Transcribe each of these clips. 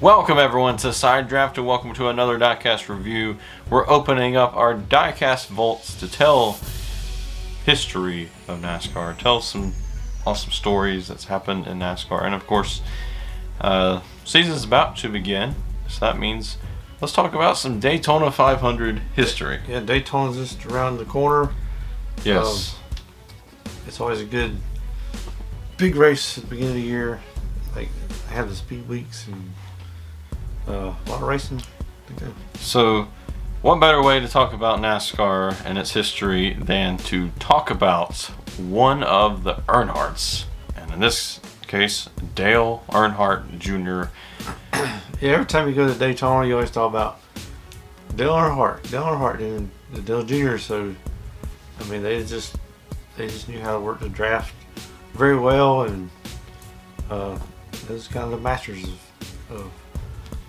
Welcome everyone to Side Draft and welcome to another Diecast review. We're opening up our Diecast vaults to tell history of NASCAR, tell some awesome stories that's happened in NASCAR, and of course, season's about to begin, so that means let's talk about some Daytona 500 history. Yeah, Daytona's just around the corner. Yes. It's always a good big race at the beginning of the year. Like, I have the speed weeks and a lot of racing to go. So, what better way to talk about NASCAR and its history than to talk about one of the Earnhardts, and in this case, Dale Earnhardt Jr. Yeah, every time you go to Daytona, you always talk about Dale Earnhardt, and the Dale Jr. So, I mean, they just knew how to work the draft very well, and it was kind of the masters of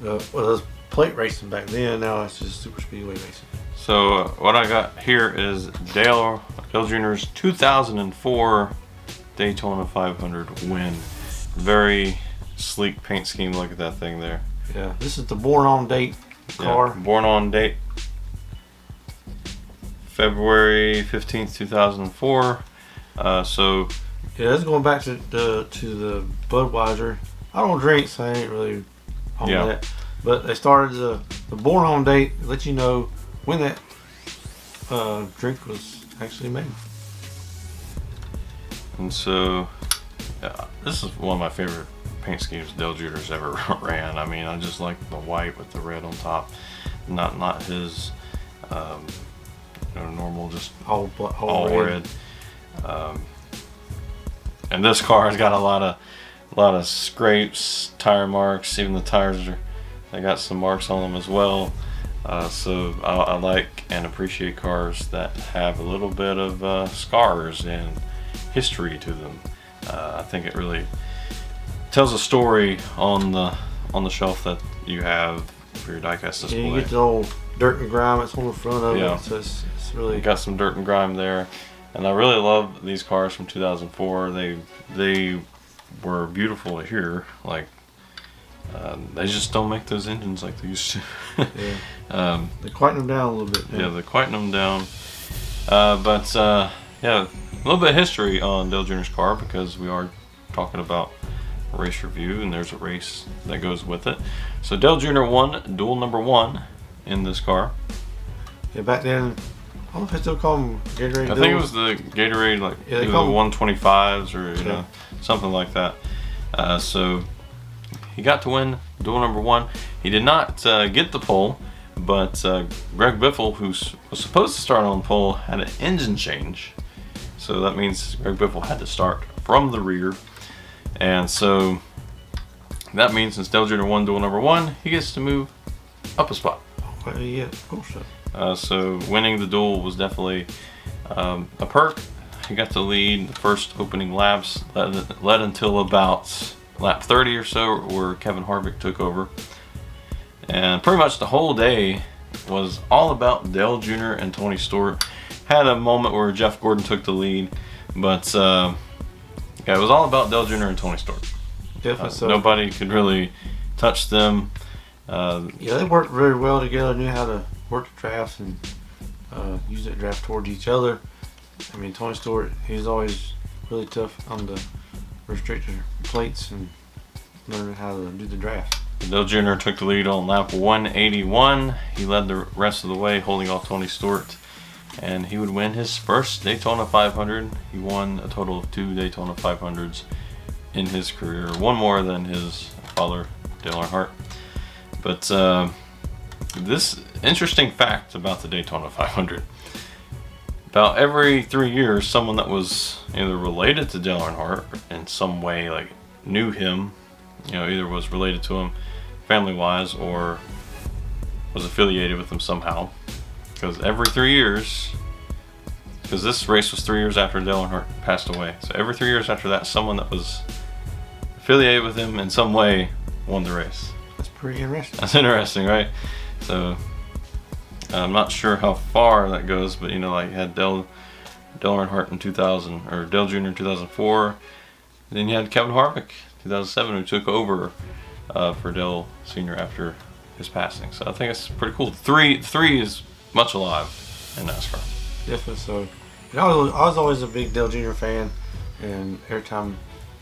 those plate racing back then. Now it's just super speedway racing. So what I got here is Dale Jr.'s 2004 Daytona 500 win. Very sleek paint scheme. Look at that thing there. Yeah, this is the born on date car. Yeah, born on date February 15th, 2004. So yeah, it's going back to the Budweiser. I don't drink, so I ain't really on that. But they started the born on date, let you know when that drink was actually made. And so, this is one of my favorite paint schemes Dale Jr.'s ever ran. I mean, I just like the white with the red on top, not his normal just all red. And this car has got a lot of scrapes, tire marks. Even the tires they got some marks on them as well. So I like and appreciate cars that have a little bit of scars and history to them. I think it really tells a story on the shelf that you have for your diecast display. Yeah, you get the old dirt and grime that's on the front of it. So it's really you got some dirt and grime there. And I really love these cars from 2004. They were beautiful here. Like they just don't make those engines like they used to. Yeah. They quieten them down a little bit. Yeah, they quieten them down. But yeah, a little bit of history on Dale Jr.'s car because we are talking about a race review, and there's a race that goes with it. So Dale Jr. won duel number 1 in this car. Yeah, back then. I don't know if they still call them Gatorade. I think it was the Gatorade, like yeah, the 125s or you know something like that. So he got to win duel number 1. He did not get the pole, but Greg Biffle, who was supposed to start on pole, had an engine change. So that means Greg Biffle had to start from the rear, and so that means since Dale Jr. won duel number 1, he gets to move up a spot. Yeah, of course so. So winning the duel was definitely a perk. He got to lead the first opening laps, led until about lap 30 or so, where Kevin Harvick took over. And pretty much the whole day was all about Dale Jr. and Tony Stewart. Had a moment where Jeff Gordon took the lead, but yeah, it was all about Dale Jr. and Tony Stewart. Definitely so. Nobody could really touch them. Yeah, they worked very well together. Knew how to work the draft and use that draft towards each other. I mean, Tony Stewart, he's always really tough on the restrictor plates and learning how to do the draft. Dale Jr. took the lead on lap 181. He led the rest of the way, holding off Tony Stewart, and he would win his first Daytona 500. He won a total of 2 Daytona 500s in his career, one more than his father, Dale Earnhardt. But this interesting fact about the Daytona 500. About every 3 years, someone that was either related to Dale Earnhardt in some way, like knew him, either was related to him family-wise or was affiliated with him somehow. Because every 3 years, because this race was 3 years after Dale Earnhardt passed away, so every 3 years after that, someone that was affiliated with him in some way won the race. That's pretty interesting. That's interesting, right? So I'm not sure how far that goes, but like you had Dale Earnhardt in 2000, or Dale Jr. in 2004. Then you had Kevin Harvick 2007, who took over for Dale Sr. after his passing. So I think it's pretty cool. Three is much alive in NASCAR. Definitely so. And I was always a big Dale Jr. fan, and every time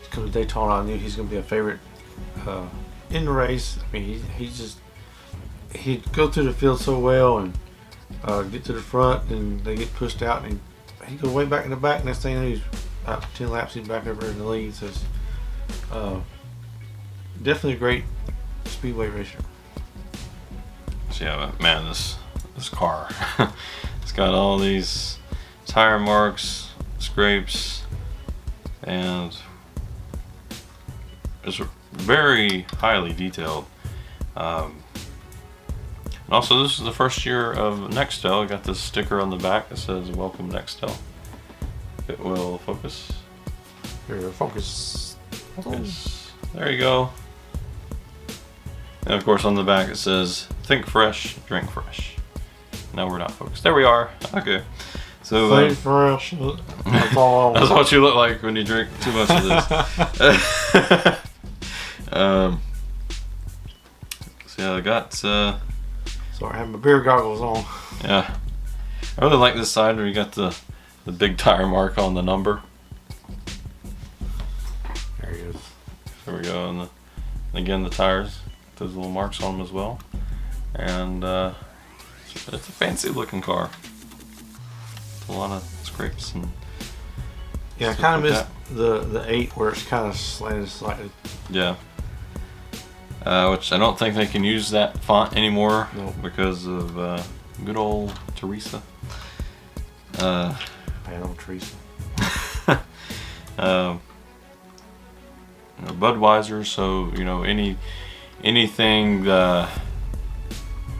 he comes to Daytona, I knew he's going to be a favorite in the race. I mean, he'd go through the field so well and get to the front, and they get pushed out, and he goes way back in the back. Next thing you know, he's about 10 laps, he's back over in the lead. So it's definitely a great speedway racer. So yeah, man, this car, it's got all these tire marks, scrapes, and it's very highly detailed. And also, this is the first year of Nextel. I got this sticker on the back that says "Welcome Nextel." It will focus. Here, focus. There you go. And of course, on the back it says "Think fresh, drink fresh." No, we're not focused. There we are. Okay. So Think fresh. That's all. That's what you look like when you drink too much of this. So yeah, I got. Sorry, I have my beer goggles on. Yeah, I really like this side where you got the big tire mark on the number. There he is. There we go, and again the tires, those little marks on them as well, and it's a fancy looking car. It's a lot of scrapes and. Yeah, I kind of missed the 8 where it's kind of slanted slightly. Yeah. Which I don't think they can use that font anymore. No. Because of good old Teresa. Bad old Teresa. Budweiser, so anything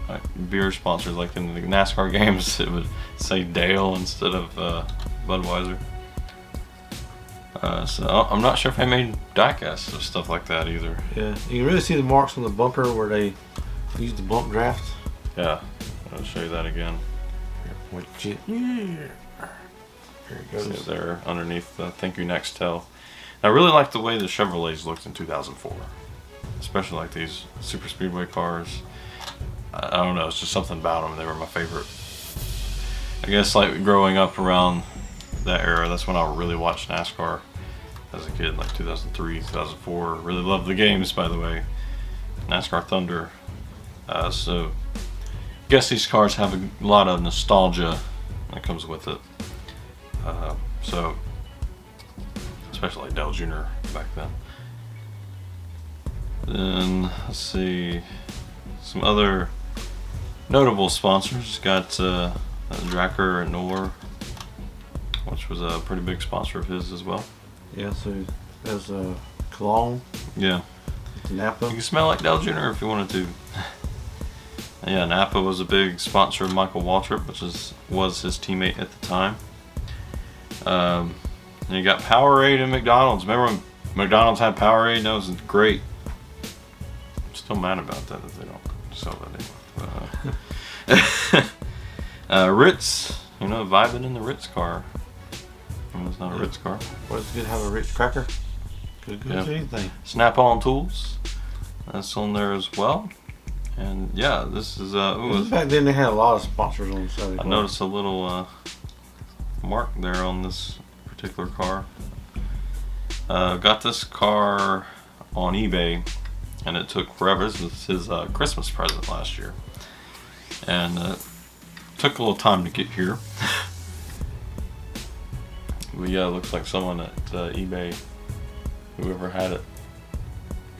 like beer sponsors, like in the NASCAR games, it would say Dale instead of Budweiser. So I'm not sure if I made diecast of stuff like that either. Yeah, you can really see the marks on the bumper where they used the bump draft. Yeah, I'll show you that again. Here it goes. See there underneath the Thank You Nextel. I really like the way the Chevrolets looked in 2004, especially like these super speedway cars. I don't know, it's just something about them. They were my favorite. I guess like growing up around that era, that's when I really watched NASCAR as a kid, like 2003, 2004. Really loved the games, by the way. NASCAR Thunder. So I guess these cars have a lot of nostalgia that comes with it. So especially like Dale Jr. back then. Then let's see, some other notable sponsors. Got Dracker and Knorr, which was a pretty big sponsor of his as well. Yeah, so there's a cologne. Yeah. Napa. You can smell like Dale Jr. if you wanted to. Yeah, Napa was a big sponsor of Michael Waltrip, which was his teammate at the time. And you got Powerade and McDonald's. Remember when McDonald's had Powerade? That was great. I'm still mad about that if they don't sell that anymore. Ritz, vibing in the Ritz car. It's not a Ritz car. Well, it's good to have a Ritz cracker. Good to anything. Snap-on tools. That's on there as well. And yeah, this is back then they had a lot of sponsors on the side. I noticed a little mark there on this particular car. Got this car on eBay, and it took forever. This was his Christmas present last year, and took a little time to get here. But yeah, it looks like someone at eBay, whoever had it,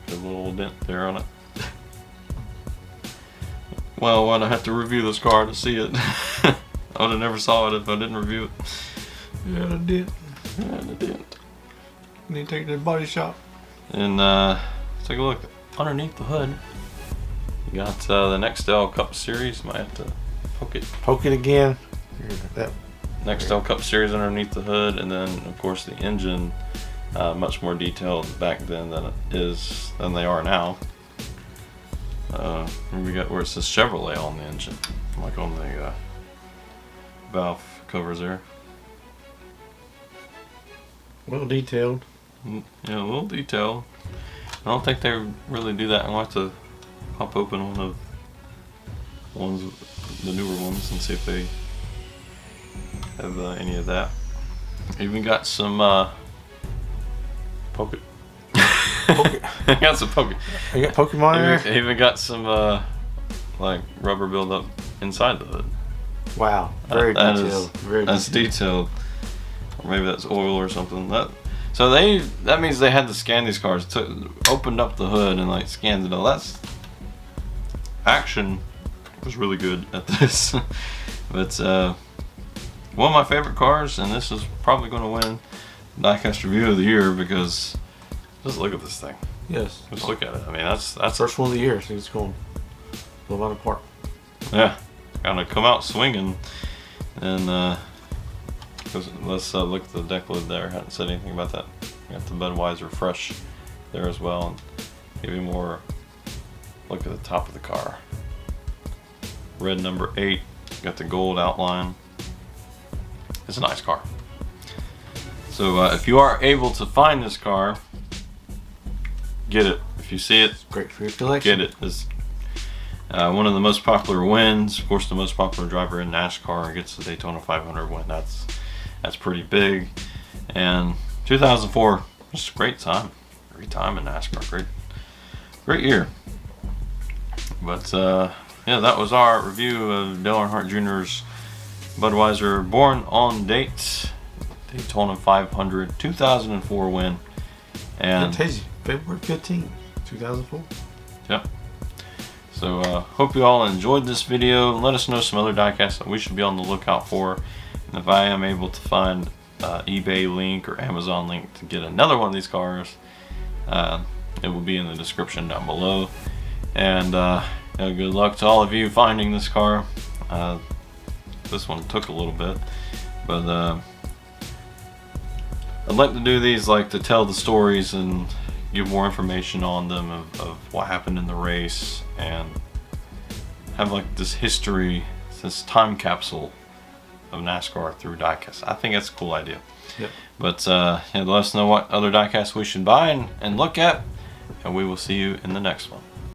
got a little dent there on it. Well, why'd I have to review this car to see it? I would have never saw it if I didn't review it. Yeah, I did. Yeah, I didn't. You need to take it to the body shop. And let's take a look underneath the hood. You got the Nextel Cup Series. Might have to poke it. Poke it again. That Nextel Cup Series underneath the hood, and then of course the engine, much more detailed back then than they are now. We got where it says Chevrolet on the engine, like on the valve covers there. Well detailed. Yeah, a little detailed. I don't think they really do that. I'm going to have to pop open the newer ones and see if they have any of that. Even got some Poke. I got some Poke. You got Pokemon in there? Even got some like rubber buildup inside the hood. Wow, very detailed. That's detailed. Or maybe that's oil or something. That means they had to scan these cars. Opened up the hood and like scanned it all. That's Action was really good at this. But one of my favorite cars, and this is probably going to win Diecast Review of the Year because just look at this thing. Yes. Just look at it. I mean, that's first one of the year. So it's going a little out of park. Yeah, gonna come out swinging, and let's look at the deck lid there. Hadn't said anything about that. Got the Budweiser fresh there as well, and give you more look at the top of the car. Red number 8. Got the gold outline. It's a nice car. So if you are able to find this car, get it. If you see it, great for your collection. Get it. It's one of the most popular wins. Of course, the most popular driver in NASCAR gets the Daytona 500 win. That's pretty big. And 2004, just a great time. Great time in NASCAR. Great year. But yeah, that was our review of Dale Earnhardt Jr.'s Budweiser Born on Date Daytona 500 2004 win. And February 15th, 2004. Yep. So hope you all enjoyed this video. Let us know some other diecasts that we should be on the lookout for. And if I am able to find eBay link or Amazon link to get another one of these cars, it will be in the description down below. And good luck to all of you finding this car. This one took a little bit, but I'd like to do these like to tell the stories and give more information on them of what happened in the race and have like this history, this time capsule of NASCAR through diecast. I think that's a cool idea. Yep. But yeah, let us know what other diecasts we should buy and look at, and we will see you in the next one.